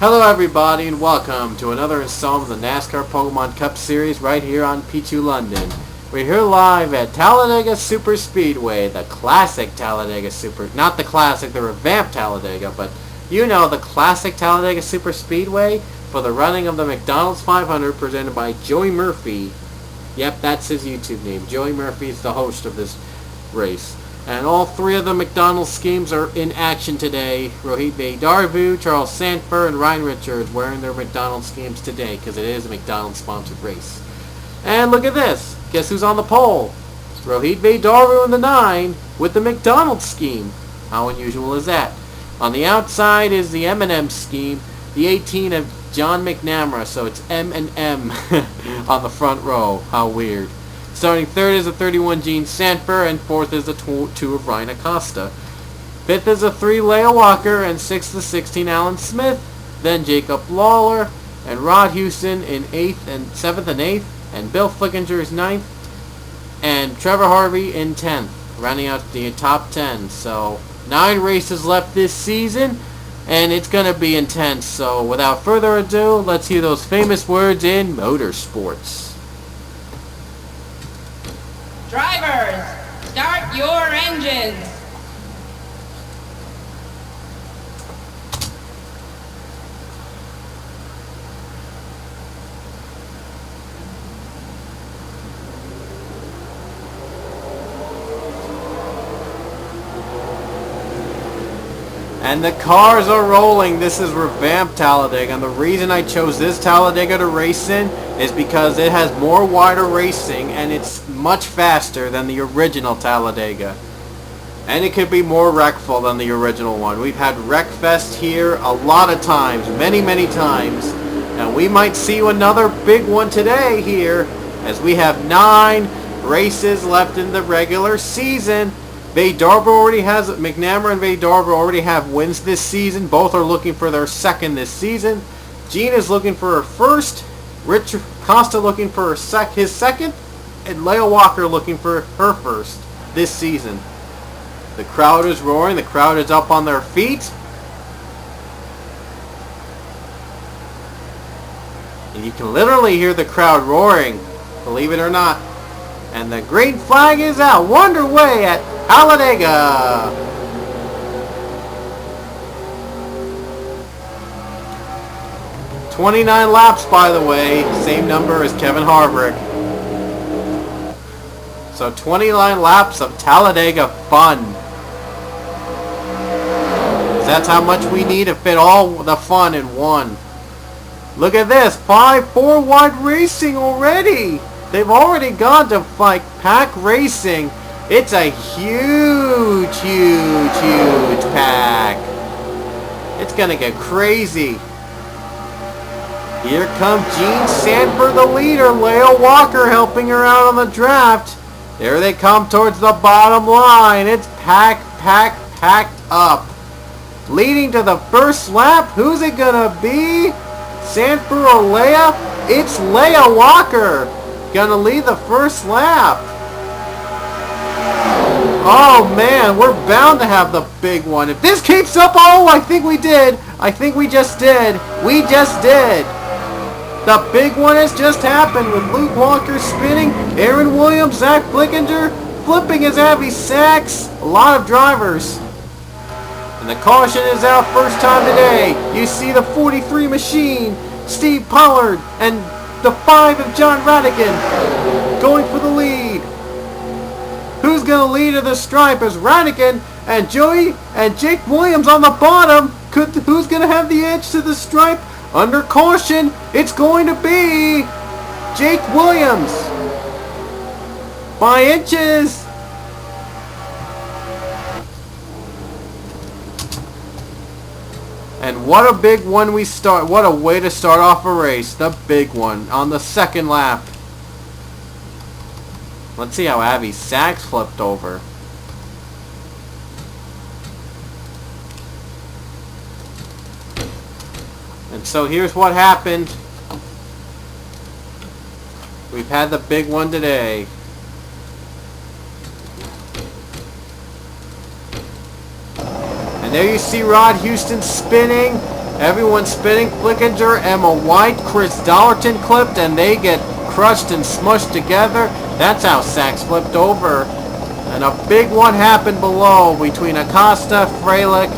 Hello everybody and welcome to another installment of the NASCAR Pokemon Cup Series right here on P2 London. We're here live at Talladega Super Speedway, the classic Talladega Super, not the classic, the revamped Talladega, but you know, the classic Talladega Super Speedway for the running of the McDonald's 500 presented by Joey Murphy. Yep, that's his YouTube name. Joey Murphy is the host of this race. And all three of the McDonald's schemes are in action today. Rohit Darvu, Charles Sanford, and Ryan Richards wearing their McDonald's schemes today because it is a McDonald's sponsored race. And look at this. Guess who's on the pole? It's Rohit Darvu in the 9 with the McDonald's scheme. How unusual is that? On the outside is the M&M scheme, the 18 of John McNamara, so it's M&M on the front row. How weird. Starting third is a 31 Gene Sanford, and fourth is a 2 of Ryan Acosta. Fifth is a 3 Leia Walker, and sixth is 16 Alan Smith. Then Jacob Lawler and Rod Houston in 8th and 7th and 8th, and Bill Flickinger is 9th, and Trevor Harvey in 10th, rounding out the top 10. So 9 races left this season, and it's going to be intense. So without further ado, let's hear those famous words in motorsports. Drivers, start your engines. And the cars are rolling. This is revamped Talladega, and the reason I chose this Talladega to race in is because it has more wider racing and it's much faster than the original Talladega. And it could be more wreckful than the original one. We've had Wreckfest here a lot of times, many times. And we might see another big one today here, as we have 9 races left in the regular season. McNamara and Darver already have wins this season. Both are looking for their second this season. Gene is looking for her first. Rich Costa looking for his second. And Leia Walker looking for her first this season. The crowd is roaring. The crowd is up on their feet. And you can literally hear the crowd roaring, believe it or not. And the green flag is out. Underway at Talladega. "29 laps, by the way, same number as Kevin Harvick. So 29 laps of Talladega fun. That's how much we need to fit all the fun in one. Look at this, 4 wide racing already. They've already gone to pack racing. It's a huge pack. It's gonna get crazy. Here comes Gene Sanford, the leader. Leia Walker helping her out on the draft. There they come towards the bottom line. It's packed up. Leading to the first lap. Who's it gonna be? Sanford or Leia? It's Leia Walker gonna lead the first lap. Oh man, we're bound to have the big one. If this keeps up, oh, I think we did. I think we just did. We just did. The big one has just happened with Luke Walker spinning, Aaron Williams, Zach Flickinger flipping his Avi Sachs. A lot of drivers. And the caution is out first time today. You see the 43 machine, Steve Pollard, and the 5 of John Radican going for the lead. Who's going to lead to the stripe as Radican and Joey and Jake Williams on the bottom? Who's going to have the edge to the stripe? Under caution, it's going to be Jake Williams by inches. And what a big one what a way to start off a race. The big one on the second lap. Let's see how Avi Sachs flipped over. And so here's what happened. We've had the big one today. And there you see Rod Houston spinning. Everyone's spinning. Flickinger, Emma White, Chris Dollarton clipped, and they get crushed and smushed together. That's how Sachs flipped over. And a big one happened below between Acosta, Freilich,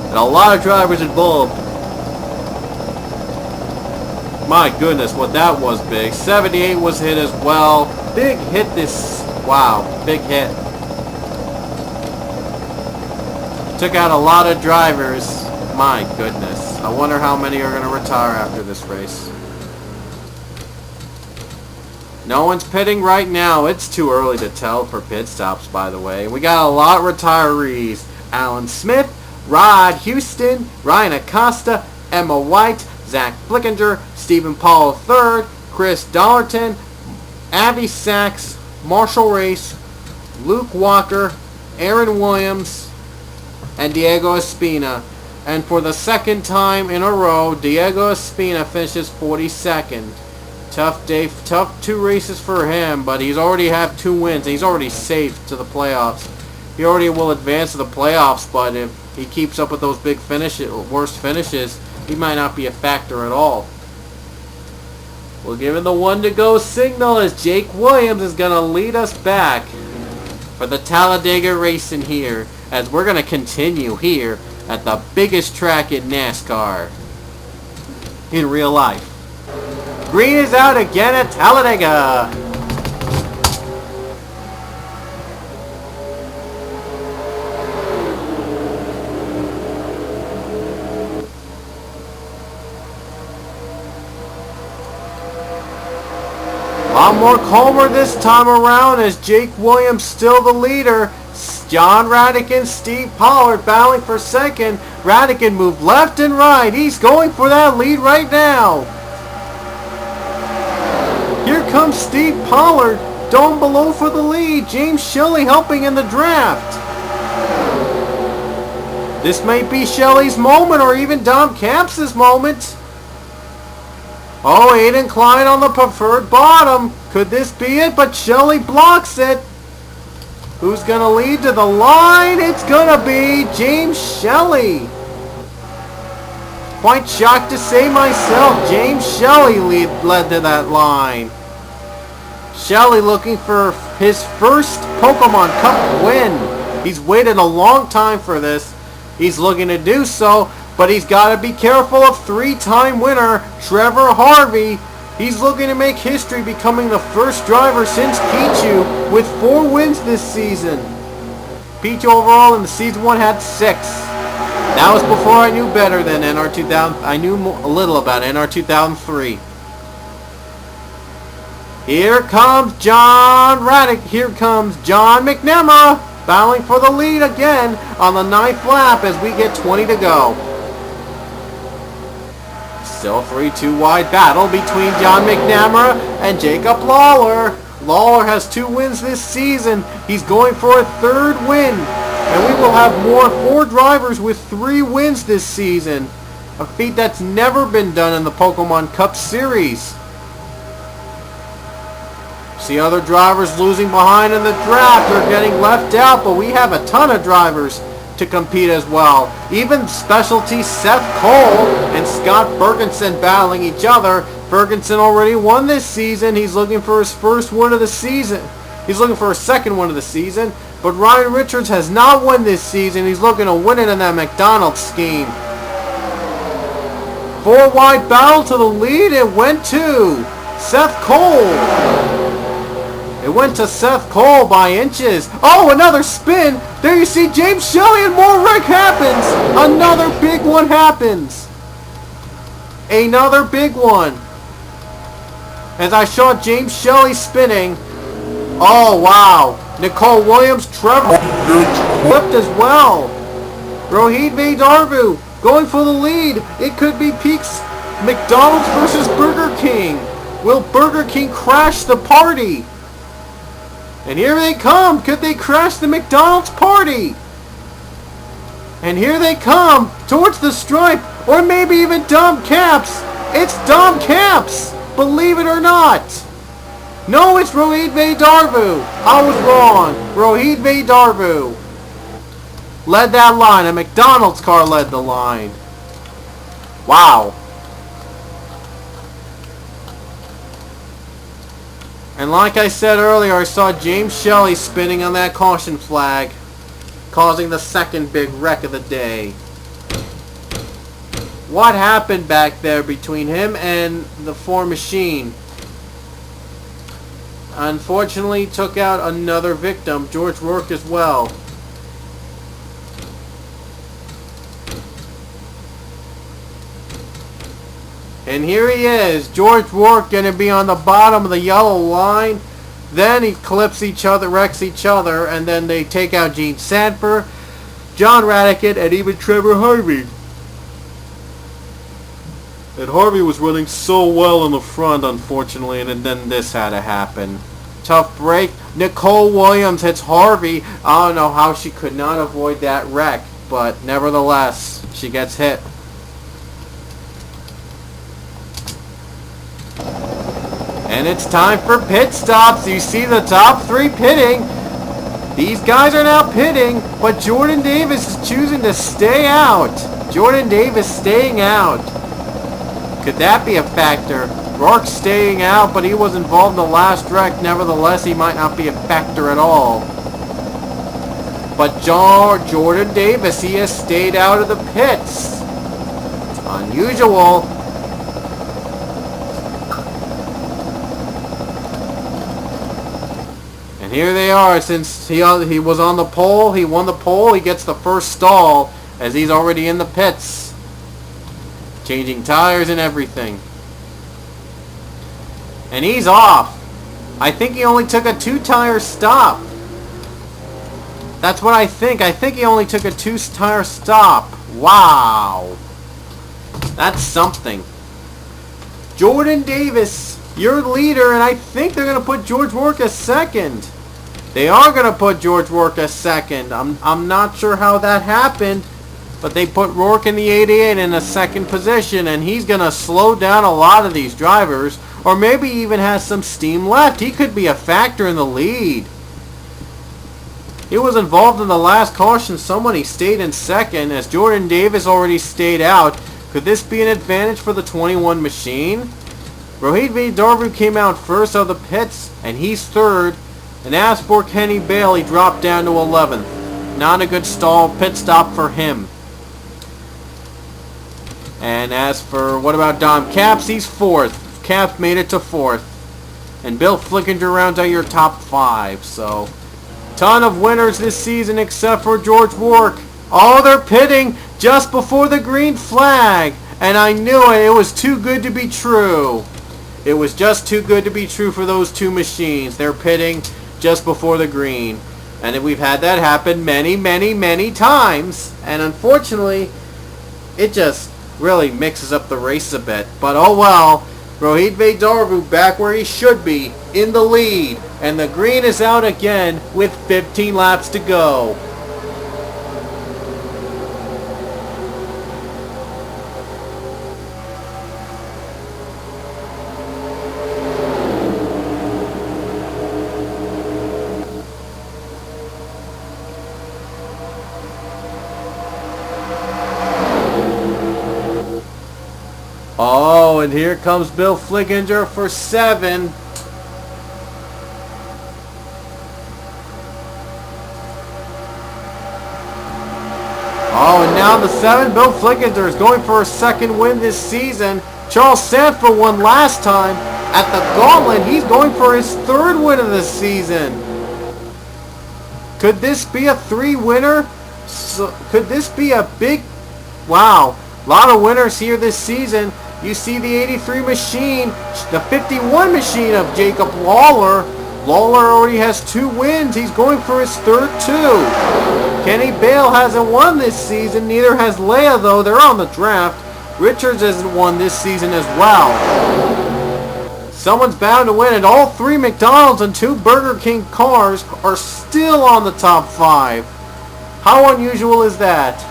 and a lot of drivers involved. My goodness, what that was big. 78 was hit as well. Big hit this. Wow, big hit. Took out a lot of drivers. My goodness. I wonder how many are going to retire after this race. No one's pitting right now. It's too early to tell for pit stops, by the way. We got a lot of retirees. Alan Smith, Rod Houston, Ryan Acosta, Emma White, Zach Flickinger, Stephen Paul III, Chris Dollarton, Avi Sachs, Marshall Race, Luke Walker, Aaron Williams, and Diego Espina. And for the second time in a row, Diego Espina finishes 42nd. Tough day, tough 2 races for him, but he's already have 2 wins. He's already safe to the playoffs. He already will advance to the playoffs, but if he keeps up with those big worst finishes, he might not be a factor at all. We'll give him the 1 to go signal as Jake Williams is going to lead us back for the Talladega racing here, as we're going to continue here at the biggest track in NASCAR in real life. Green is out again at Talladega. A lot more calmer this time around as Jake Williams still the leader. John Radican, Steve Pollard battling for second. Radican moved left and right. He's going for that lead right now. Here comes Steve Pollard down below for the lead. James Shelley helping in the draft. This may be Shelley's moment or even Dom Capps' moment. Oh, Aiden Klein on the preferred bottom. Could this be it? But Shelley blocks it. Who's going to lead to the line? It's going to be James Shelley. Quite shocked to say myself. James Shelley led to that line. Shelley looking for his first Pokemon Cup win. He's waited a long time for this. He's looking to do so, but he's got to be careful of 3-time winner Trevor Harvey. He's looking to make history, becoming the first driver since Pichu with 4 wins this season. Pichu overall in the season 1 had 6. That was before I knew better than NR 2000. I knew a little about NR 2003. Here comes John Raddick. Here comes John McNamara battling for the lead again on the 9th lap as we get 20 to go. Still 3-2 wide battle between John McNamara and Jacob Lawler. Lawler has 2 wins this season. He's going for a 3rd win. And we will have 4 drivers with 3 wins this season. A feat that's never been done in the Pokemon Cup Series. See other drivers losing behind in the draft or getting left out, but we have a ton of drivers to compete as well. Even specialty Seth Cole and Scott Ferguson battling each other. Ferguson already won this season. He's looking for his first win of the season. He's looking for a second win of the season. But Ryan Richards has not won this season. He's looking to win it in that McDonald's scheme. 4 wide battle to the lead. It went to Seth Cole. It went to Seth Cole by inches. Oh, another spin. There you see James Shelley and more wreck happens. Another big one happens. Another big one. As I saw James Shelley spinning. Oh, wow. Nicole Williams, Trevor flipped as well. Rohit Vedarvu going for the lead. It could be Peaks McDonald's versus Burger King. Will Burger King crash the party? And here they come. Could they crash the McDonald's party? And here they come towards the stripe. Or maybe even Dom Capps. It's Dom Capps. Believe it or not. No, it's Rohit Vedarvu. I was wrong. Rohit Vedarvu led that line. A McDonald's car led the line. Wow. And like I said earlier, I saw James Shelley spinning on that caution flag, causing the second big wreck of the day. What happened back there between him and the Ford machine? Unfortunately, took out another victim, George Rourke as well. And here he is, George Rourke going to be on the bottom of the yellow line. Then he clips each other, wrecks each other, and then they take out Gene Sanford, John Radicott, and even Trevor Harvey. And Harvey was running so well in the front, unfortunately, and then this had to happen. Tough break. Nicole Williams hits Harvey. I don't know how she could not avoid that wreck, but nevertheless, she gets hit. And it's time for pit stops. You see the top three pitting. These guys are now pitting, but Jordan Davis is choosing to stay out. Jordan Davis staying out. Could that be a factor? Rourke staying out, but he was involved in the last wreck. Nevertheless, he might not be a factor at all. But Jordan Davis, he has stayed out of the pits. Unusual. And here they are. Since he was on the pole, he won the pole, he gets the first stall as he's already in the pits. Changing tires and everything. And he's off. I think he only took a 2-tire stop. That's what I think. I think he only took a 2-tire stop. Wow. That's something. Jordan Davis, your leader, and I think they're going to put George Rourke as second. They are going to put George Rourke as second. I'm not sure how that happened, but they put Rourke in the 88 in a second position, and he's going to slow down a lot of these drivers, or maybe even has some steam left. He could be a factor in the lead. He was involved in the last caution. Somebody stayed in second as Jordan Davis already stayed out. Could this be an advantage for the 21 machine? Rohit Darbu came out first of the pits, and he's third. And as for Kenny Bailey, dropped down to 11th. Not a good pit stop for him. And as for, what about Dom Capps? He's fourth. Capps made it to fourth. And Bill Flickinger rounds out your top 5. So, ton of winners this season except for George Rourke. Oh, they're pitting just before the green flag. And I knew it. It was too good to be true. It was just too good to be true for those two machines. They're pitting just before the green. And we've had that happen many, many, many times. And unfortunately, it just really mixes up the race a bit. But oh well. Rohit Darbu back where he should be, in the lead. And the green is out again with 15 laps to go. Oh, and here comes Bill Flickinger for 7. Oh, and now the 7, Bill Flickinger is going for a second win this season. Charles Sanford won last time at the Gauntlet. He's going for his 3rd win of the season. Could this be a 3-winner? Could this be a big... Wow, a lot of winners here this season. You see the 83 machine, the 51 machine of Jacob Lawler. Lawler already has 2 wins. He's going for his 3rd too. Kenny Bale hasn't won this season. Neither has Leia, though. They're on the draft. Richards hasn't won this season as well. Someone's bound to win, and all 3 McDonald's and 2 Burger King cars are still on the top 5. How unusual is that?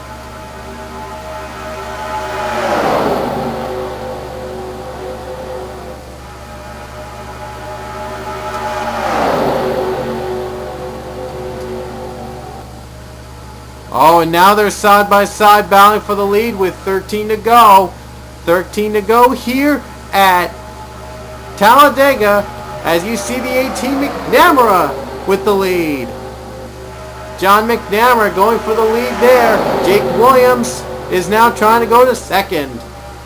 Oh, and now they're side by side battling for the lead with 13 to go. 13 to go here at Talladega as you see the 18 McNamara with the lead. John McNamara going for the lead there. Jake Williams is now trying to go to second.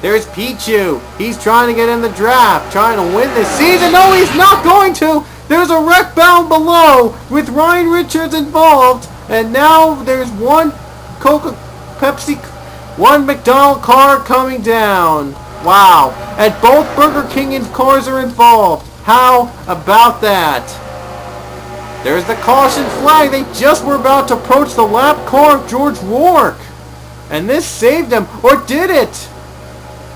There's Pichu. He's trying to get in the draft, trying to win this season. No, he's not going to. There's a wreck down below with Ryan Richards involved. And now there's one one McDonald car coming down. Wow. And both Burger King cars are involved. How about that? There's the caution flag. They just were about to approach the lap car of George Rourke. And this saved them. Or did it?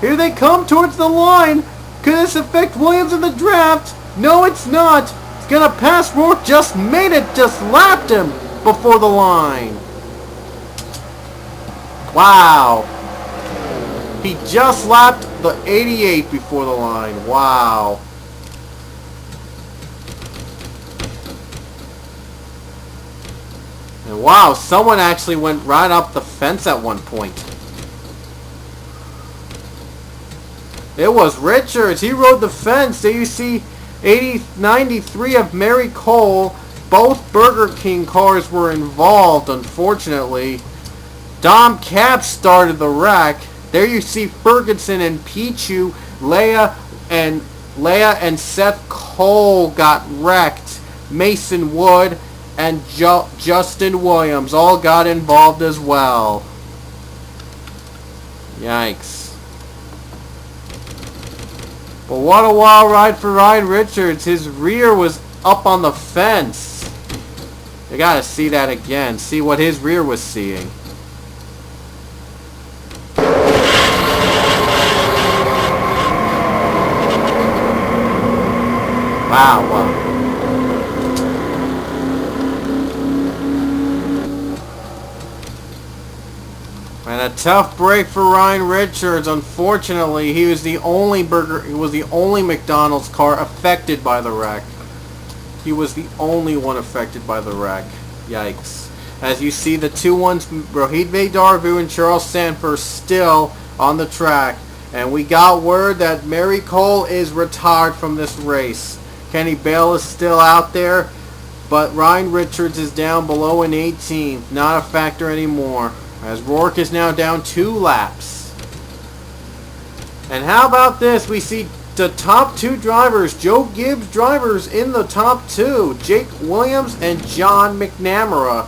Here they come towards the line. Could this affect Williams in the draft? No, it's not. It's going to pass Rourke. Just made it. Just lapped him before the line. Wow. He just lapped the 88 before the line. Wow. And wow, someone actually went right up the fence at one point. It was Richards. He rode the fence. There you see 93 of Mary Cole. Both Burger King cars were involved, unfortunately. Dom Cap started the wreck. There you see Ferguson and Pichu. Leia and Seth Cole got wrecked. Mason Wood and Justin Williams all got involved as well. Yikes. But what a wild ride for Ryan Richards. His rear was up on the fence. You gotta see that again. See what his rear was seeing. Wow, wow. And a tough break for Ryan Richards. Unfortunately, he was the only McDonald's car affected by the wreck. He was the only one affected by the wreck. Yikes. As you see, the 2-1s, Rohit Darvu and Charles Sanford still on the track. And we got word that Mary Cole is retired from this race. Kenny Bale is still out there, but Ryan Richards is down below in 18th. Not a factor anymore, as Rourke is now down 2 laps. And how about this? We see the top 2 drivers, Joe Gibbs drivers in the top 2, Jake Williams and John McNamara.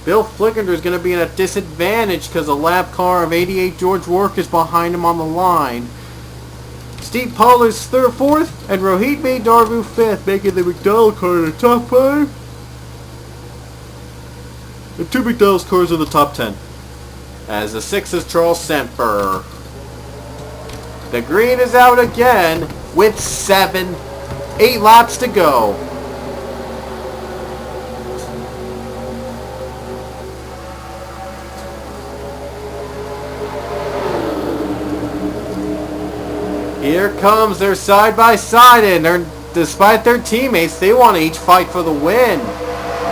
Bill Flickinger is going to be at a disadvantage because the lap car of 88 George Rourke is behind him on the line. Steve Pollard's 4th and Rohit Darvu 5th, making the McDonald car in the top 5. And 2 McDonald's cars in the top 10. As the 6th is Charles Semper. The green is out again with 8 laps to go. Here comes their side-by-side, and despite their teammates, they want to each fight for the win.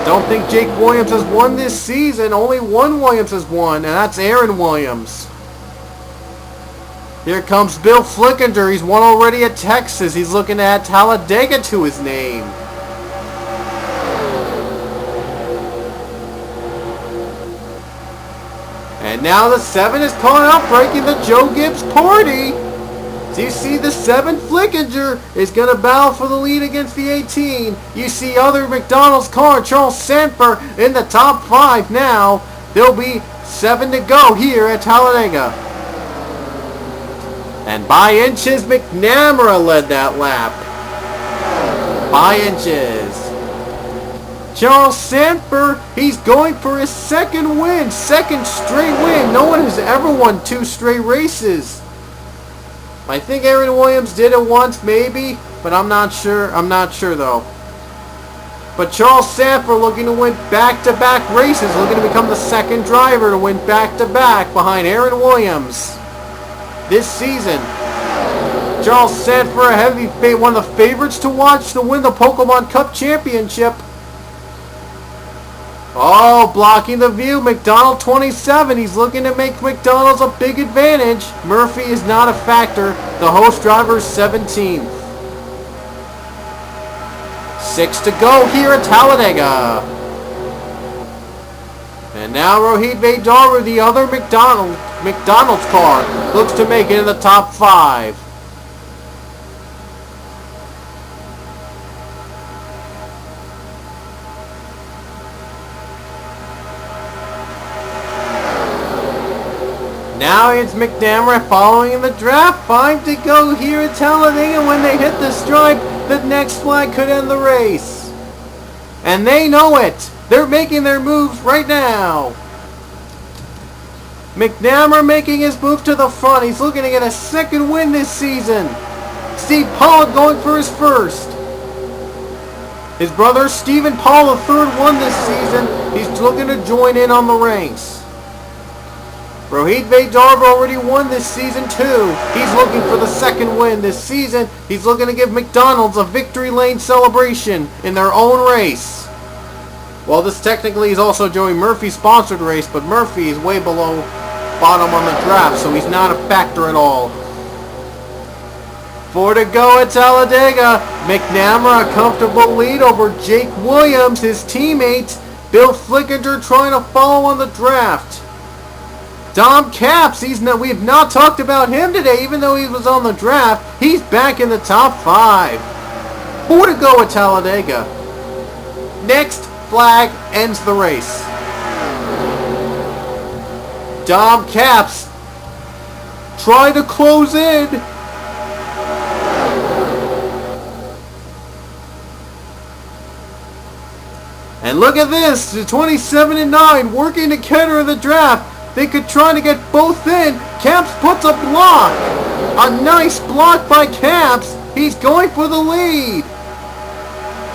Don't think Jake Williams has won this season. Only one Williams has won, and that's Aaron Williams. Here comes Bill Flickinger. He's won already at Texas. He's looking to add Talladega to his name. And now the 7 is calling out, breaking the Joe Gibbs party. So you see the 7 Flickinger is going to battle for the lead against the 18. You see other McDonald's car, Charles Sanford, in the top 5 now. There'll be 7 to go here at Talladega. And by inches, McNamara led that lap. By inches. Charles Sanford, he's going for his 2nd win. 2nd straight win. No one has ever won 2 straight races. I think Aaron Williams did it once, maybe, but I'm not sure. I'm not sure, though. But Charles Sanford looking to win back-to-back races, looking to become the 2nd driver to win back-to-back behind Aaron Williams this season. Charles Sanford, one of the favorites to watch to win the Pokemon Cup Championship. Oh, blocking the view. McDonald 27. He's looking to make McDonald's a big advantage. Murphy is not a factor. The host driver is 17th. 6 to go here at Talladega. And now Rohit Vedaru, the other McDonald's car, looks to make it in the top 5. Now it's McNamara following in the draft. 5 to go here at Talladega. When they hit the stripe, the next flag could end the race. And they know it. They're making their moves right now. McNamara making his move to the front. He's looking to get a second win this season. Steve Pollack going for his first. His brother Stephen Paul, the third one this season. He's looking to join in on the ranks. Rohit Vedaru already won this season too. He's looking for the second win this season. He's looking to give McDonald's a victory lane celebration in their own race. Well, this technically is also Joey Murphy's sponsored race, but Murphy is way below bottom on the draft, so he's not a factor at all. 4 to go at Talladega. McNamara a comfortable lead over Jake Williams, his teammate. Bill Flickinger trying to follow on the draft. Dom Capps, we have not talked about him today, even though he was on the draft. He's back in the top 5. 4 to go at Talladega. Next flag ends the race. Dom Capps try to close in. And look at this, the 27 and 9 working together in the draft. They could try to get both in. Capps puts a block. A nice block by Capps. He's going for the lead.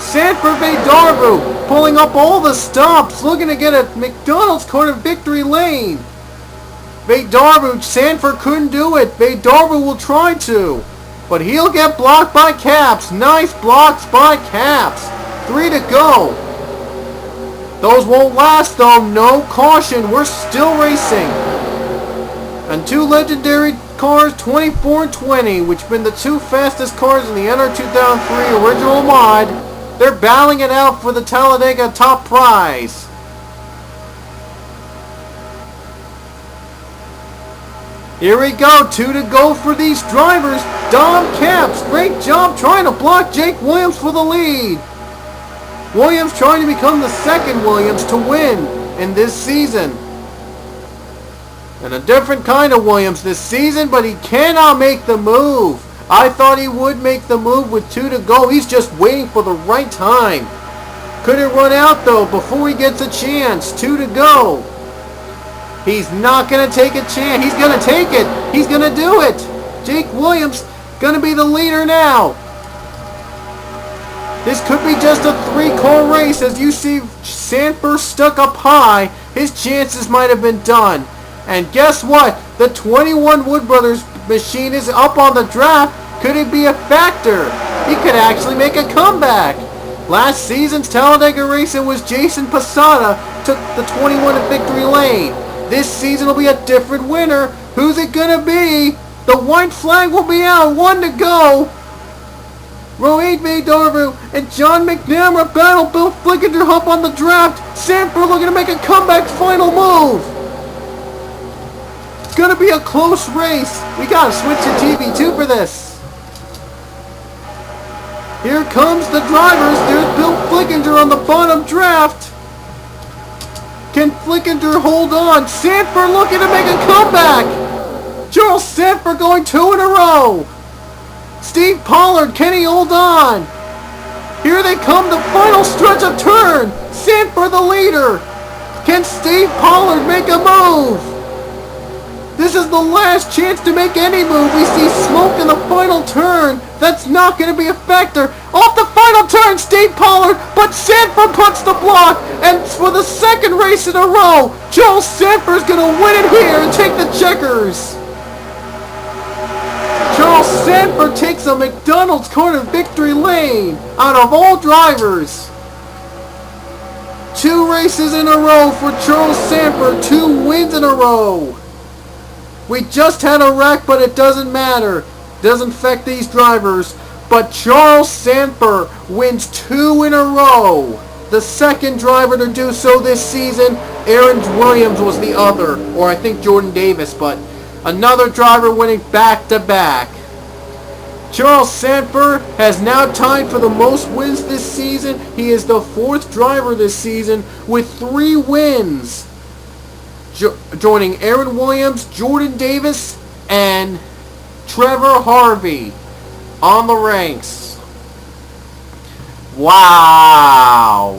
Sanford Vedaru pulling up all the stops, looking to get a McDonald's car in victory lane. Vedaru, Sanford couldn't do it. Vedaru will try to, but he'll get blocked by Capps. Nice blocks by Capps. 3 to go. Those won't last though. No caution. We're still racing. And 2 legendary cars, 24 and 20, which have been the 2 fastest cars in the NR 2003 original mod. They're battling it out for the Talladega top prize. Here we go. 2 to go for these drivers. Dom Capps, great job trying to block Jake Williams for the lead. Williams trying to become the second Williams to win in this season. And a different kind of Williams this season, but he cannot make the move. I thought he would make the move with 2 to go. He's just waiting for the right time. Couldn't run out though before he gets a chance. 2 to go. He's not going to take a chance. He's going to take it. He's going to do it. Jake Williams going to be the leader now. This could be just a 3-car race. As you see Sanford stuck up high, his chances might have been done. And guess what? The 21 Wood Brothers machine is up on the draft. Could it be a factor? He could actually make a comeback. Last season's Talladega race, it was Jason Posada took the 21 to victory lane. This season will be a different winner. Who's it going to be? The white flag will be out. 1 to go. Rohit Vedaru and John McNamara battle. Bill Flickinger up on the draft. Sanford looking to make a comeback final move. It's going to be a close race. We got to switch to TV too for this. Here comes the drivers. There's Bill Flickinger on the bottom draft. Can Flickinger hold on? Sanford looking to make a comeback. Charles Sanford going 2 in a row. Steve Pollard, can he hold on? Here they come, the final stretch of turn. Sanford the leader. Can Steve Pollard make a move? This is the last chance to make any move. We see smoke in the final turn. That's not going to be a factor. Off the final turn, Steve Pollard, but Sanford puts the block. And for the second race in a row, Joel Sanford's going to win it here and take the checkers. Charles Sanford takes a McDonald's car to victory lane out of all drivers. 2 races in a row for Charles Samper. 2 wins in a row. We just had a wreck, but it doesn't matter. Doesn't affect these drivers. But Charles Samper wins 2 in a row. The second driver to do so this season. Aaron Williams was the other, or I think Jordan Davis, but another driver winning back-to-back. Charles Samper has now tied for the most wins this season. He is the 4th driver this season with 3 wins, joining Aaron Williams, Jordan Davis, and Trevor Harvey on the ranks. Wow.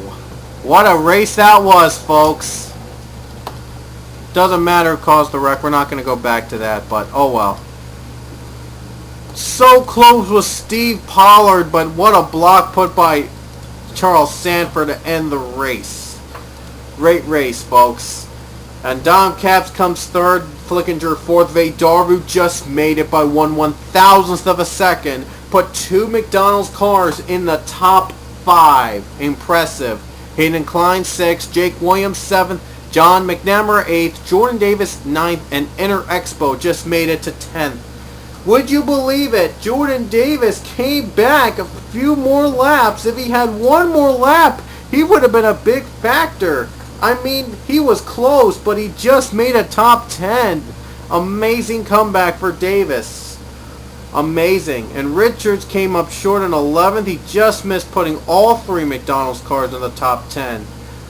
What a race that was, folks. Doesn't matter who caused the wreck. We're not going to go back to that, but oh well. So close was Steve Pollard, but what a block put by Charles Samper to end the race. Great race, folks. And Dom Capps comes 3rd, Flickinger 4th. Darbu just made it by 1/1000th of a second. Put 2 McDonald's cars in the top 5. Impressive. Hayden Klein 6th, Jake Williams 7th, John McNamara 8th, Jordan Davis 9th, and Inter Expo just made it to 10th. Would you believe it? Jordan Davis came back a few more laps. If he had 1 more lap, he would have been a big factor. I mean, he was close, but he just made a top 10. Amazing comeback for Davis. Amazing. And Richards came up short in 11th. He just missed putting all 3 McDonald's cars in the top 10.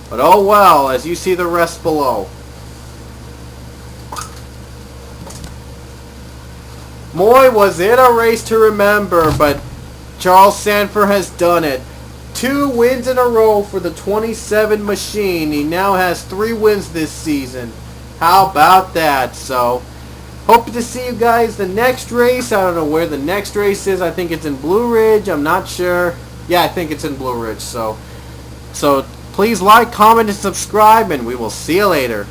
But oh well, as you see the rest below. Boy, was it a race to remember, but Charles Samper has done it. 2 wins in a row for the 27 machine. He now has 3 wins this season. How about that? So, hope to see you guys the next race. I don't know where the next race is. I think it's in Blue Ridge. I'm not sure. Yeah, I think it's in Blue Ridge. So please like, comment, and subscribe, and we will see you later.